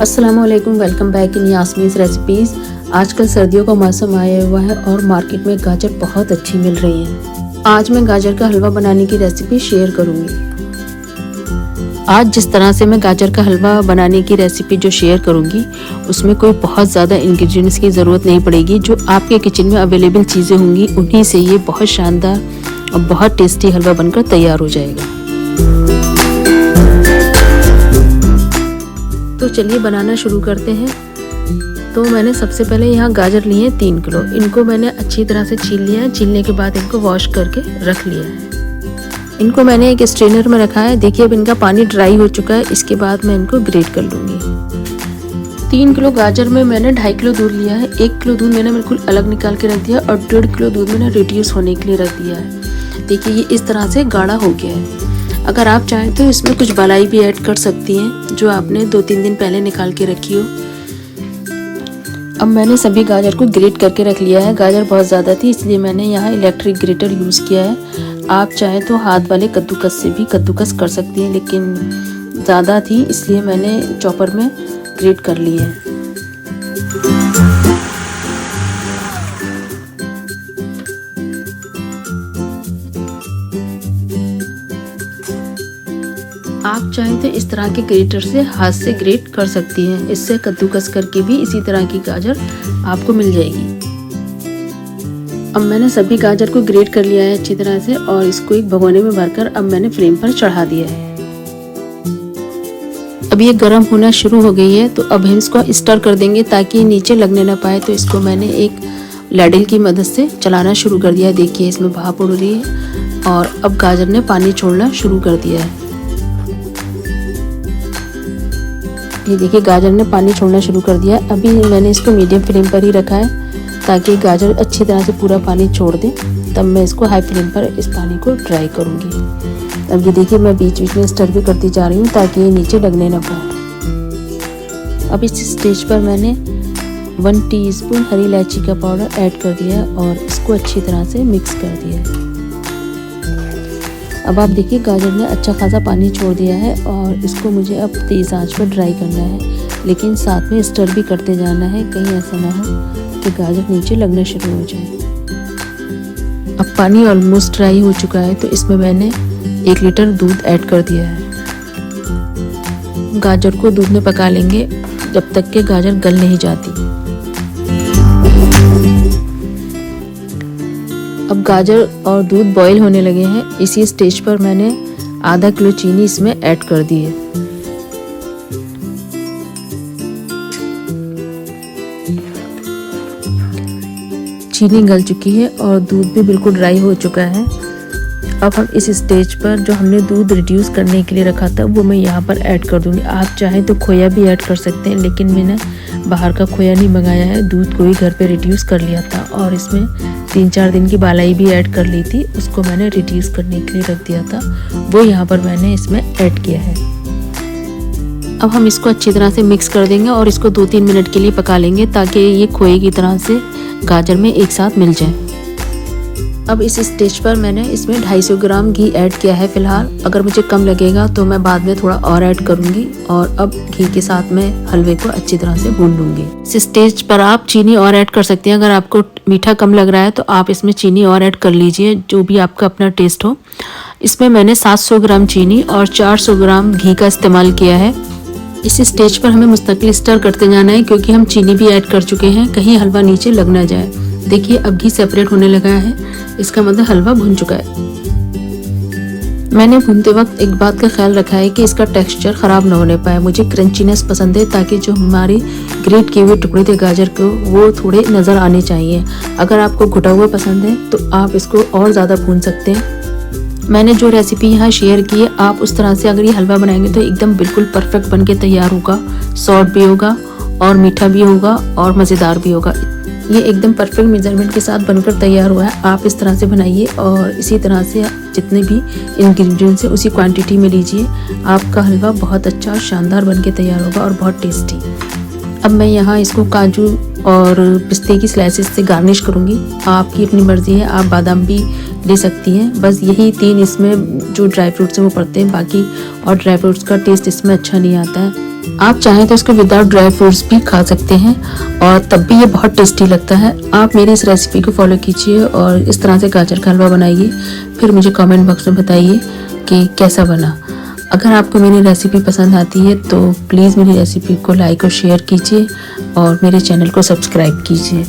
अस्सलामुअलैकुम, welcome back in Yasmin's recipes. आजकल सर्दियों का मौसम आया हुआ है और मार्केट में गाजर बहुत अच्छी मिल रही है। आज मैं गाजर का हलवा बनाने की रेसिपी शेयर करूंगी। आज जिस तरह से मैं गाजर का हलवा बनाने की रेसिपी जो शेयर करूंगी उसमें कोई बहुत ज़्यादा इंग्रेडिएंट्स की ज़रूरत नहीं पड़ेगी। जो आपके किचन में अवेलेबल चीज़ें होंगी उन्हीं से ये बहुत शानदार और बहुत टेस्टी हलवा बनकर तैयार हो जाएगा। तो चलिए बनाना शुरू करते हैं। तो मैंने सबसे पहले यहाँ गाजर लिए हैं 3 किलो। इनको मैंने अच्छी तरह से छील लिया है। छीलने के बाद इनको वॉश करके रख लिया है। इनको मैंने एक स्ट्रेनर में रखा है। देखिए अब इनका पानी ड्राई हो चुका है। इसके बाद मैं इनको ग्रेट कर लूँगी। 3 किलो गाजर में मैंने 2.5 किलो दूध लिया है। 1 किलो दूध मैंने बिल्कुल अलग निकाल के रख दिया और 1.5 किलो दूध मैंने रिड्यूस होने के लिए रख दिया है। देखिए ये इस तरह से गाढ़ा हो गया है। अगर आप चाहें तो इसमें कुछ मलाई भी ऐड कर सकती हैं जो आपने 2-3 दिन पहले निकाल के रखी हो। अब मैंने सभी गाजर को ग्रेट करके रख लिया है। गाजर बहुत ज़्यादा थी इसलिए मैंने यहाँ इलेक्ट्रिक ग्रेटर यूज़ किया है। आप चाहें तो हाथ वाले कद्दूकस से भी कद्दूकस कर सकती हैं, लेकिन ज़्यादा थी इसलिए मैंने चॉपर में ग्रेट कर लिया है। आप चाहें तो इस तरह के ग्रेटर से हाथ से ग्रेट कर सकती हैं। इससे कद्दूकस करके भी इसी तरह की गाजर आपको मिल जाएगी। अब मैंने सभी गाजर को ग्रेट कर लिया है अच्छी तरह से और इसको एक भगोने में भरकर अब मैंने फ्लेम पर चढ़ा दिया है। अब ये गर्म होना शुरू हो गई है तो अब हम इसको स्टर कर देंगे ताकि नीचे लगने ना पाए। तो इसको मैंने एक लैडल की मदद से चलाना शुरू कर दिया। देखिए इसमें भाप उड़ रही है और अब गाजर ने पानी छोड़ना शुरू कर दिया है। ये देखिए गाजर ने पानी छोड़ना शुरू कर दिया। अभी मैंने इसको मीडियम फ्लेम पर ही रखा है ताकि गाजर अच्छी तरह से पूरा पानी छोड़ दे। तब मैं इसको हाई फ्लेम पर इस पानी को ड्राई करूँगी। अब ये देखिए मैं बीच बीच में स्टर भी करती जा रही हूँ ताकि ये नीचे लगने ना पाए। अब इस स्टेज पर मैंने 1 टीस्पून हरी इलायची का पाउडर ऐड कर दिया और इसको अच्छी तरह से मिक्स कर दिया। अब आप देखिए गाजर ने अच्छा खासा पानी छोड़ दिया है और इसको मुझे अब तेज़ आंच पर ड्राई करना है, लेकिन साथ में स्टर भी करते जाना है, कहीं ऐसा ना हो कि गाजर नीचे लगना शुरू हो जाए। अब पानी ऑलमोस्ट ड्राई हो चुका है तो इसमें मैंने 1 लीटर दूध ऐड कर दिया है। गाजर को दूध में पका लेंगे जब तक कि गाजर गल नहीं जाती। अब गाजर और दूध बॉईल होने लगे हैं। इसी स्टेज पर मैंने आधा किलो चीनी इसमें ऐड कर दी है। चीनी गल चुकी है और दूध भी बिल्कुल ड्राई हो चुका है। अब हम इस स्टेज पर जो हमने दूध रिड्यूस करने के लिए रखा था वो मैं यहाँ पर ऐड कर दूंगी। आप चाहें तो खोया भी ऐड कर सकते हैं, लेकिन मैंने बाहर का खोया नहीं मंगाया है। दूध को ही घर पे रिड्यूस कर लिया था और इसमें 3-4 दिन की बालाई भी ऐड कर ली थी। उसको मैंने रिड्यूस करने के लिए रख दिया था, वो यहाँ पर मैंने इसमें ऐड किया है। अब हम इसको अच्छी तरह से मिक्स कर देंगे और इसको 2-3 मिनट के लिए पका लेंगे ताकि ये खोए की तरह से गाजर में एक साथ मिल जाए। अब इस स्टेज पर मैंने इसमें 250 ग्राम घी ऐड किया है फ़िलहाल। अगर मुझे कम लगेगा तो मैं बाद में थोड़ा और ऐड करूंगी। और अब घी के साथ मैं हलवे को अच्छी तरह से भून लूंगी। इस स्टेज पर आप चीनी और ऐड कर सकते हैं। अगर आपको मीठा कम लग रहा है तो आप इसमें चीनी और ऐड कर लीजिए, जो भी आपका अपना टेस्ट हो। इसमें मैंने 700 ग्राम चीनी और 400 ग्राम घी का इस्तेमाल किया है। इस स्टेज पर हमें मुस्तकिल स्टर करते जाना है क्योंकि हम चीनी भी ऐड कर चुके हैं, कहीं हलवा नीचे लग ना जाए। देखिए अब घी सेपरेट होने लगा है, इसका मतलब हलवा भुन चुका है। मैंने भूनते वक्त एक बात का ख्याल रखा है कि इसका टेक्सचर ख़राब ना होने पाए। मुझे क्रंचीनेस पसंद है ताकि जो हमारे ग्रेट किए हुए टुकड़े थे गाजर को वो थोड़े नज़र आने चाहिए। अगर आपको घुटा हुआ पसंद है तो आप इसको और ज़्यादा भून सकते हैं। मैंने जो रेसिपी यहाँ शेयर की है आप उस तरह से अगर ये हलवा बनाएंगे तो एकदम बिल्कुल परफेक्ट बन के तैयार होगा। सॉफ्ट भी होगा और मीठा भी होगा और मज़ेदार भी होगा। ये एकदम परफेक्ट मेजरमेंट के साथ बनकर तैयार हुआ है। आप इस तरह से बनाइए और इसी तरह से जितने भी इंग्रेडिएंट्स हैं उसी क्वांटिटी में लीजिए। आपका हलवा बहुत अच्छा और शानदार बन के तैयार होगा और बहुत टेस्टी। अब मैं यहाँ इसको काजू और पिस्ते की स्लाइसेस से गार्निश करूँगी। आपकी अपनी मर्ज़ी है, आप बादाम भी ले सकती हैं। बस यही 3 इसमें जो ड्राई फ्रूट्स हैं वो पड़ते हैं, बाकी और ड्राई फ्रूट्स का टेस्ट इसमें अच्छा नहीं आता है। आप चाहें तो इसको विदाउट ड्राई फ्रूट्स भी खा सकते हैं और तब भी ये बहुत टेस्टी लगता है। आप मेरी इस रेसिपी को फॉलो कीजिए और इस तरह से गाजर का हलवा बनाइए, फिर मुझे कमेंट बॉक्स में बताइए कि कैसा बना। अगर आपको मेरी रेसिपी पसंद आती है तो प्लीज़ मेरी रेसिपी को लाइक और शेयर कीजिए और मेरे चैनल को सब्सक्राइब कीजिए।